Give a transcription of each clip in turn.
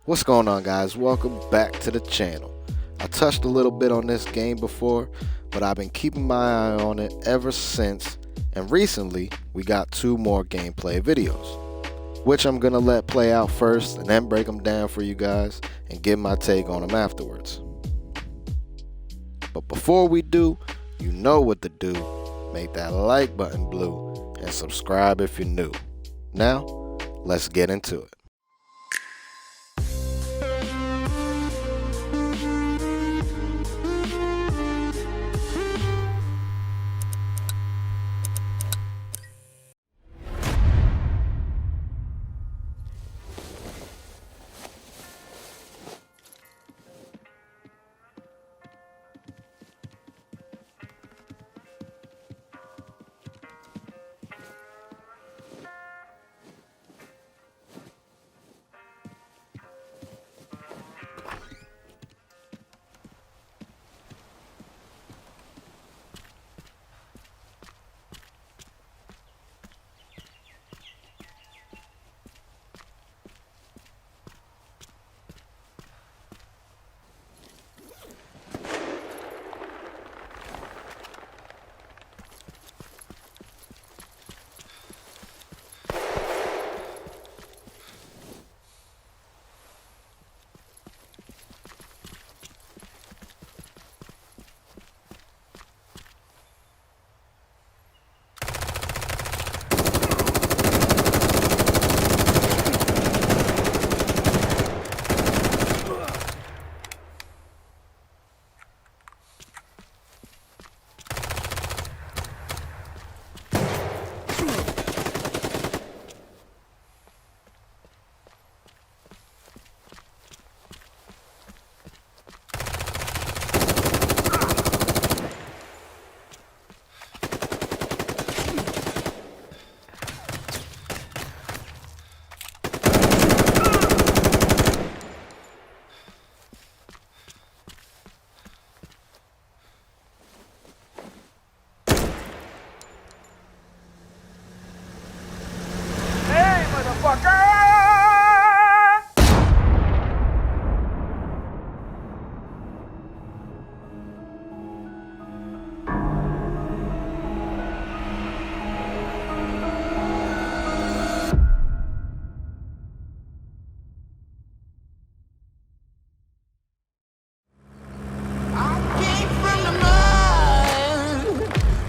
What's going on, guys? Welcome back to the channel. I touched a little bit on this game before, but I've been keeping my eye on it ever since, and recently we got 2 more gameplay videos, which I'm gonna let play out first and then break them down for you guys and give my take on them afterwards. But before we do, you know what to do. Make that like button blue and subscribe if you're new. Now, let's get into it.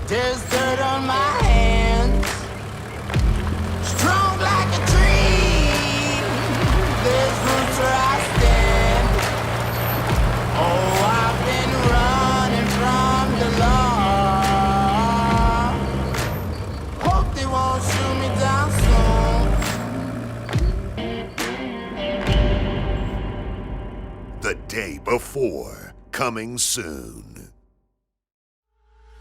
There's dirt on my hands, strong like a tree. There's roots where I stand. Oh, I've been running from the law. Hope they won't shoot me down soon. The day before, coming soon.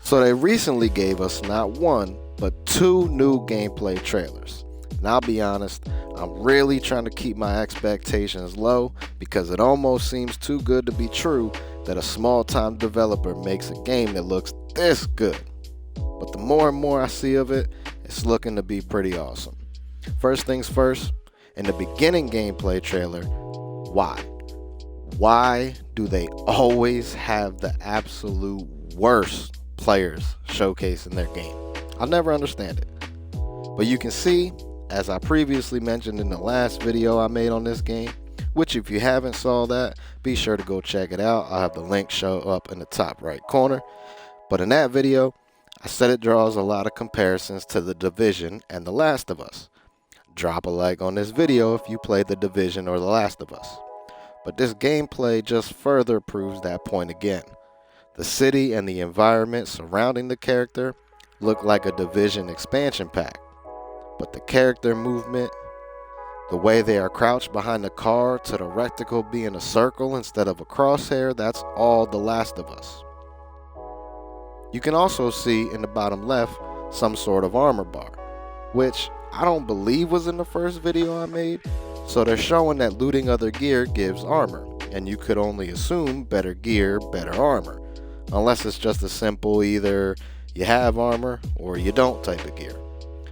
So they recently gave us not 1, but 2 new gameplay trailers. And I'll be honest, I'm really trying to keep my expectations low because it almost seems too good to be true that a small-time developer makes a game that looks this good. But the more and more I see of it, it's looking to be pretty awesome. First things first, in the beginning gameplay trailer, why? Why do they always have the absolute worst players showcasing their game? I'll never understand it. But you can see, as I previously mentioned in the last video I made on this game, which if you haven't saw that, be sure to go check it out. I'll have the link show up in the top right corner. But in that video, I said it draws a lot of comparisons to The Division and The Last of Us. Drop a like on this video if you played The Division or The Last of Us. But this gameplay just further proves that point again. The city and the environment surrounding the character look like a Division expansion pack. But the character movement, the way they are crouched behind the car to the reticle being a circle instead of a crosshair, that's all The Last of Us. You can also see in the bottom left some sort of armor bar, which I don't believe was in the first video I made. So they're showing that looting other gear gives armor, and you could only assume better gear, better armor. Unless it's just a simple either you have armor or you don't type of gear.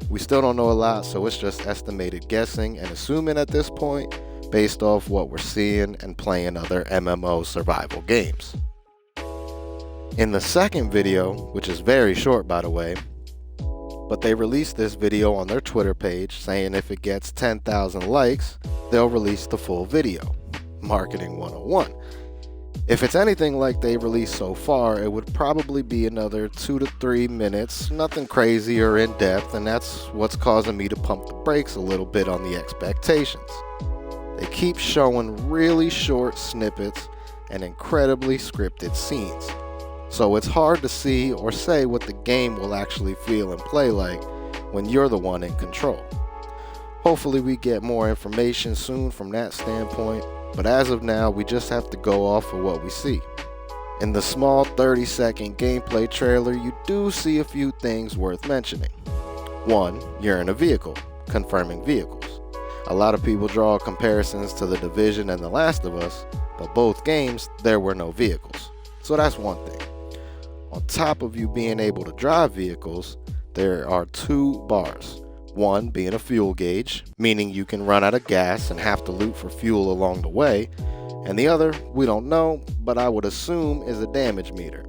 We still don't know a lot, so it's just estimated guessing and assuming at this point, based off what we're seeing and playing other MMO survival games. In the second video, which is very short by the way, but they released this video on their Twitter page saying if it gets 10,000 likes, they'll release the full video. Marketing 101. If it's anything like they released so far, it would probably be another 2 to 3 minutes, nothing crazy or in depth, and that's what's causing me to pump the brakes a little bit on the expectations. They keep showing really short snippets and incredibly scripted scenes. So it's hard to see or say what the game will actually feel and play like when you're the one in control. Hopefully we get more information soon from that standpoint, but as of now we just have to go off of what we see. In the small 30-second gameplay trailer, you do see a few things worth mentioning. 1. You're in a vehicle, confirming vehicles. A lot of people draw comparisons to The Division and The Last of Us, but both games there were no vehicles. So that's one thing. On top of you being able to drive vehicles, there are 2 bars. One being a fuel gauge, meaning you can run out of gas and have to loot for fuel along the way, and the other, we don't know, but I would assume is a damage meter.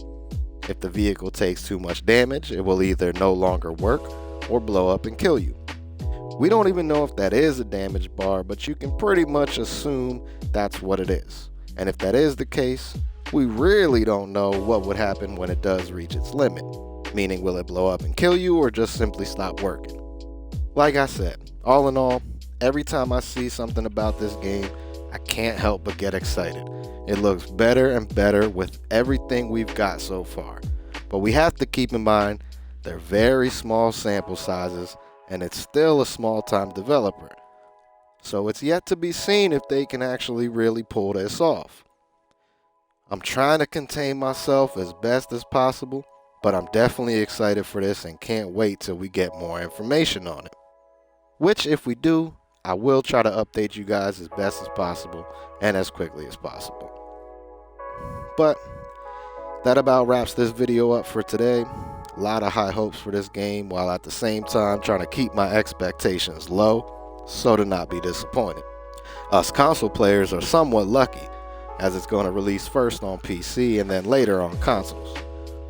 If the vehicle takes too much damage, it will either no longer work or blow up and kill you. We don't even know if that is a damage bar, but you can pretty much assume that's what it is. And if that is the case, we really don't know what would happen when it does reach its limit, meaning will it blow up and kill you or just simply stop working. Like I said, all in all, every time I see something about this game, I can't help but get excited. It looks better and better with everything we've got so far. But we have to keep in mind, they're very small sample sizes and it's still a small-time developer. So it's yet to be seen if they can actually really pull this off. I'm trying to contain myself as best as possible, but I'm definitely excited for this and can't wait till we get more information on it. Which, if we do, I will try to update you guys as best as possible and as quickly as possible. But that about wraps this video up for today. A lot of high hopes for this game while at the same time trying to keep my expectations low so to not be disappointed. Us console players are somewhat lucky as it's going to release first on PC and then later on consoles.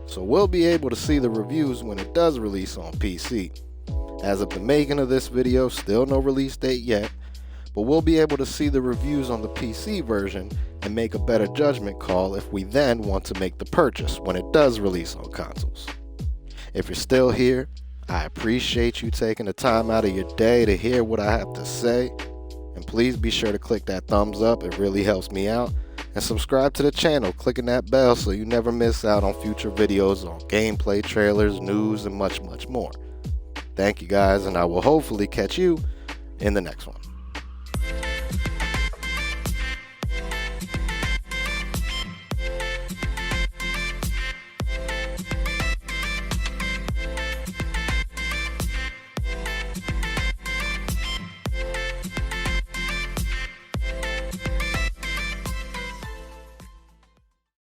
So we'll be able to see the reviews when it does release on PC. As of the making of this video, still no release date yet, but we'll be able to see the reviews on the PC version and make a better judgment call if we then want to make the purchase when it does release on consoles. If you're still here, I appreciate you taking the time out of your day to hear what I have to say, and please be sure to click that thumbs up, it really helps me out. And subscribe to the channel, clicking that bell so you never miss out on future videos on gameplay, trailers, news, and much, much more. Thank you guys, and I will hopefully catch you in the next one.